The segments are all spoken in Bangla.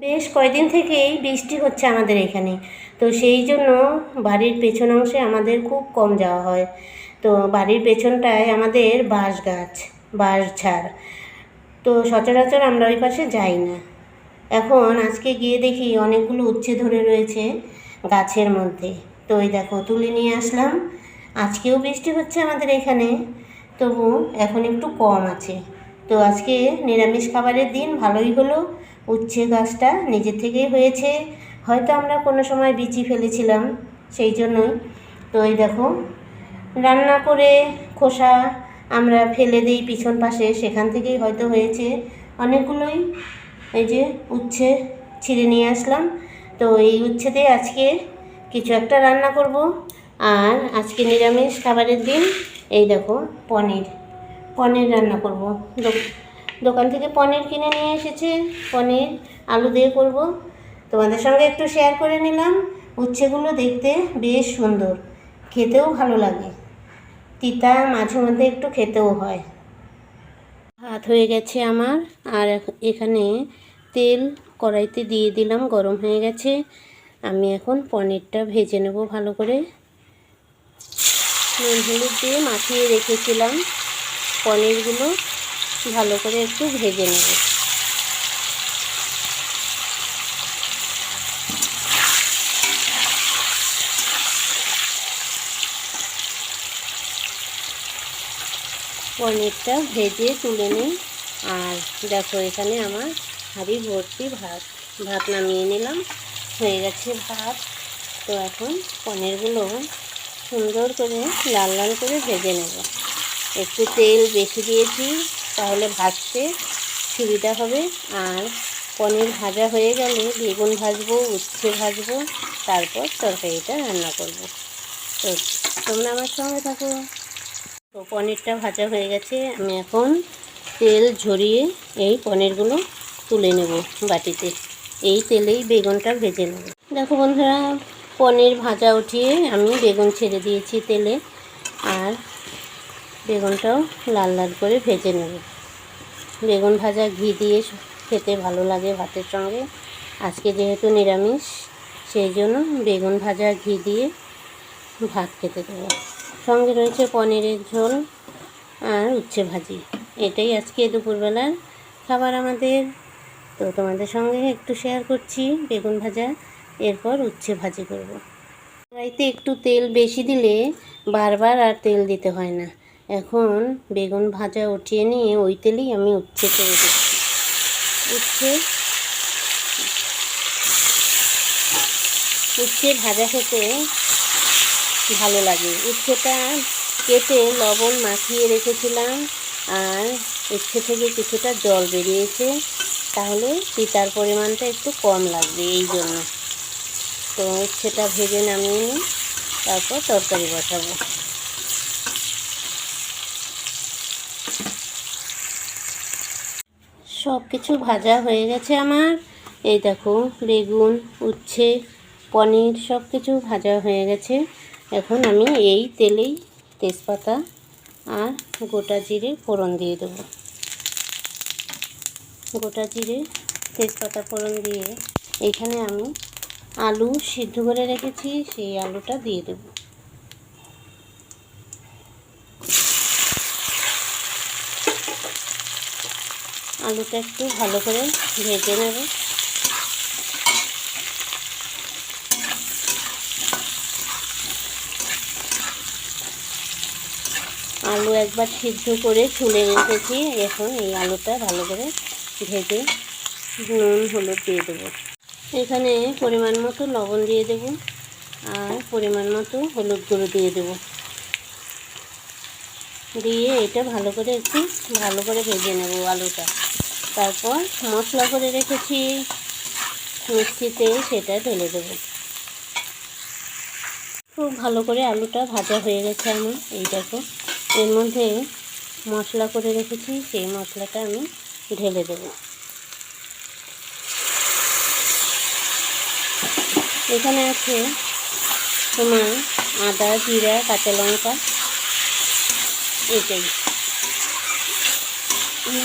বেশ কয়েকদিন থেকেই বৃষ্টি হচ্ছে আমাদের এখানে। তো সেই জন্য বাড়ির পেছন অংশে আমাদের খুব কম যাওয়া হয়। তো বাড়ির পেছনটায় আমাদের বাঁশ গাছ, বাঁশঝাড়। তো সচরাচর আমরা ওই পাশে যাই না। এখন আজকে গিয়ে দেখি অনেকগুলো উচ্ছে ধরে রয়েছে গাছের মধ্যে। তো ওই দেখো তুলে নিয়ে আসলাম। আজকেও বৃষ্টি হচ্ছে আমাদের এখানে, তবু এখন একটু কম আছে। তো আজকে নিরামিষ খাবারের দিন, ভালোই হলো। উচ্ছে গাছটা নিজের থেকেই হয়েছে, হয়তো আমরা কোনো সময় বিচি ফেলেছিলাম, সেই জন্যই। তো এই দেখো রান্না করে খোসা আমরা ফেলে দিই পিছন পাশে, সেখান থেকেই হয়তো হয়েছে অনেকগুলোই। এই যে উচ্ছে ছিঁড়ে নিয়ে আসলাম। তো এই উচ্ছে দিয়ে আজকে কিছু একটা রান্না করব। আর আজকে নিরামিষ খাবারের দিন। এই দেখো পনির রান্না করব। দোকান থেকে পনির কিনে নিয়ে এসেছে, পনির আলু দিয়ে করব। তোমাদের সঙ্গে একটু শেয়ার করে নিলাম। উচ্ছেগুলো দেখতে বেশ সুন্দর, খেতেও ভালো লাগে। তিতা মাঝে মধ্যে একটু খেতেও হয়। ভাত হয়ে গেছে আমার, আর এখানে তেল কড়াইতে দিয়ে দিলাম, গরম হয়ে গেছে। আমি এখন পনিরটা ভেজে নেব ভালো করে। নুন হলুদ দিয়ে মাখিয়ে রেখেছিলাম পনিরগুলো, ভালো করে একটু ভেজে নেব। পনিরটা ভেজে তুলে নিই। আর দেখো এখানে আমার হাঁড়ি ভর্তি ভাত নামিয়ে নিলাম, হয়ে গেছে ভাত। তো এখন পনিরগুলো সুন্দর করে লাল লাল করে ভেজে নেব। একটু তেল বেশি দিয়েছি, তাহলে ভাজতে সুবিধা হবে। আর পনির ভাজা হয়ে গেলে বেগুন ভাজবো, উচ্ছে ভাজবো, তারপর তরকারিটা রান্না করব। তো তোমরা আমার সঙ্গে থাকো। তো পনিরটা ভাজা হয়ে গেছে, আমি এখন তেল ঝরিয়ে এই পনিরগুলো তুলে নেব বাটিতে। এই তেলেই বেগুনটা ভেজে নেব। দেখো বন্ধুরা, পনির ভাজা উঠিয়ে আমি বেগুন ছেড়ে দিয়েছি তেলে। আর বেগুনটাও লাল লাল করে ভেজে নেব। বেগুন ভাজা ঘি দিয়ে খেতে ভালো লাগে ভাতের সঙ্গে। আজকে যেহেতু নিরামিষ, সেই জন্য বেগুন ভাজা ঘি দিয়ে ভাত খেতে দেবো। সঙ্গে রয়েছে পনিরের ঝোল আর উচ্ছে ভাজি। এটাই আজকে দুপুরবেলার খাবার আমাদের। তো তোমাদের সঙ্গে একটু শেয়ার করছি বেগুন ভাজা, এরপর উচ্ছে ভাজি করব। কড়াইতে একটু তেল বেশি দিলে বারবার আর তেল দিতে হয় না। এখন বেগুন ভাজা উঠিয়ে নিয়ে ওই তেলেই আমি উচ্ছে ছেড়ে দিচ্ছি। উচ্ছে ভাজা খেতে ভালো লাগে। উচ্ছেটা কেটে লবণ মাখিয়ে রেখেছিলাম, আর উচ্ছে থেকে কিছুটা জল বেরিয়েছে, তাহলে তিতার পরিমাণটা একটু কম লাগবে, এই জন্য। তো উচ্ছেটা ভেজে নামিয়ে নিই, তারপর তরকারি বসাবো। সব কিছু ভাজা হয়ে গেছে আমার। এই দেখো বেগুন, উচ্ছে, পনির সব কিছু ভাজা হয়ে গেছে। এখন আমি এই তেলেই তেজপাতা আর গোটা জিরে ফোড়ন দিয়ে দেবো। গোটা জিরে তেজপাতা ফোড়ন দিয়ে এখানে আমি আলু সিদ্ধ করে রেখেছি, সেই আলুটা দিয়ে দেব। আলুটা একটু ভালো করে ভেজে নেব। আলু একবার সিদ্ধ করে ছুলে রেখেছি, এখন এই আলুটা ভালো করে ভেজে নুন হলুদ দিয়ে দেবো। এখানে পরিমাণ মতো লবণ দিয়ে দেব, আর পরিমাণ মতো হলুদ গুঁড়ো দিয়ে দেব। দিয়ে এটা ভালো করে ভেজে নেব আলুটা। তারপর মশলা করে রেখেছি মিক্সিতে, সেটা ঢেলে দেব। খুব ভালো করে আলুটা ভাজা হয়ে গেছে আমার। এই দেখো এর মধ্যে মশলা করে রেখেছি, সেই মশলাটা আমি ঢেলে দেব। এখানে আছে তোমার আদা, জিরা, কাঁচা লঙ্কা, এটাই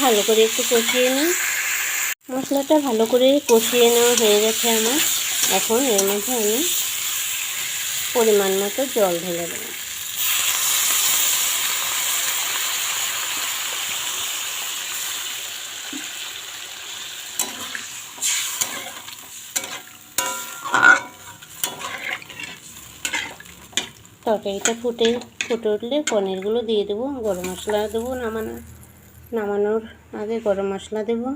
ভালো করে একটু কষিয়ে নিই। মশলাটা ভালো করে কষিয়ে নেওয়া হয়ে গেছে আমার। এখন এর মধ্যে আমি পরিমাণ মতো জল ঢেলে দেব। তরকারিটা ফুটে উঠলে পনিরগুলো দিয়ে দেবো। গরম মশলা দেবো, নামানোর আগে গরম মশলা দেবো।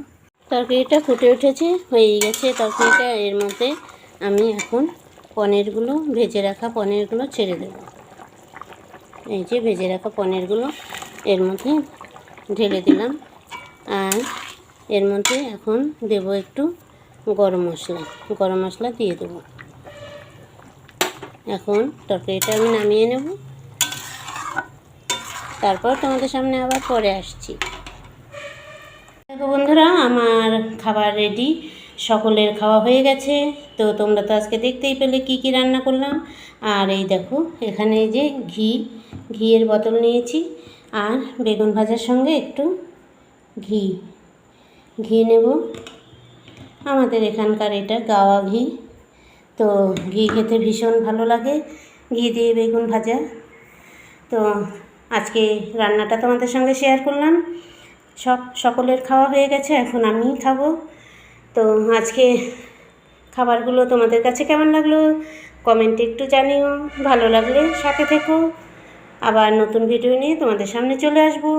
তরকারিটা ফুটে উঠেছে, হয়ে গেছে তরকারিটা। এর মধ্যে আমি এখন পনিরগুলো, ভেজে রাখা পনিরগুলো ছেড়ে দেব। এই যে ভেজে রাখা পনিরগুলো এর মধ্যে ঢেলে দিলাম। আর এর মধ্যে এখন দেব একটু গরম মশলা দিয়ে দেবো। এখন তরকারিটা আমি নামিয়ে নেব, তারপর তোমাদের সামনে আবার পরে আসছি। দেখো বন্ধুরা, আমার খাবার রেডি, সকলের খাওয়া হয়ে গেছে। তো তোমরা তো আজকে দেখতেই পেলে কি কি রান্না করলাম। আর এই দেখো, এখানে এই যে ঘিয়ের বোতল নিয়েছি, আর বেগুন ভাজার সঙ্গে একটু ঘি নেব। আমাদের এখানকার এটা গাওয়া ঘি, তো ঘি খেতে ভীষণ ভালো লাগে, ঘি দিয়ে বেগুন ভাজা। তো আজকে রান্নাটা তোমাদের সঙ্গে শেয়ার করলাম। সকলের খাওয়া হয়ে গেছে, এখন আমি খাবো। তো আজকে খাবারগুলো তোমাদের কাছে কেমন লাগলো কমেন্টে একটু জানিও। ভালো লাগলে সাথে থেকো, আবার নতুন ভিডিও নিয়ে তোমাদের সামনে চলে আসবো।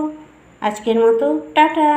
আজকের মতো টাটা।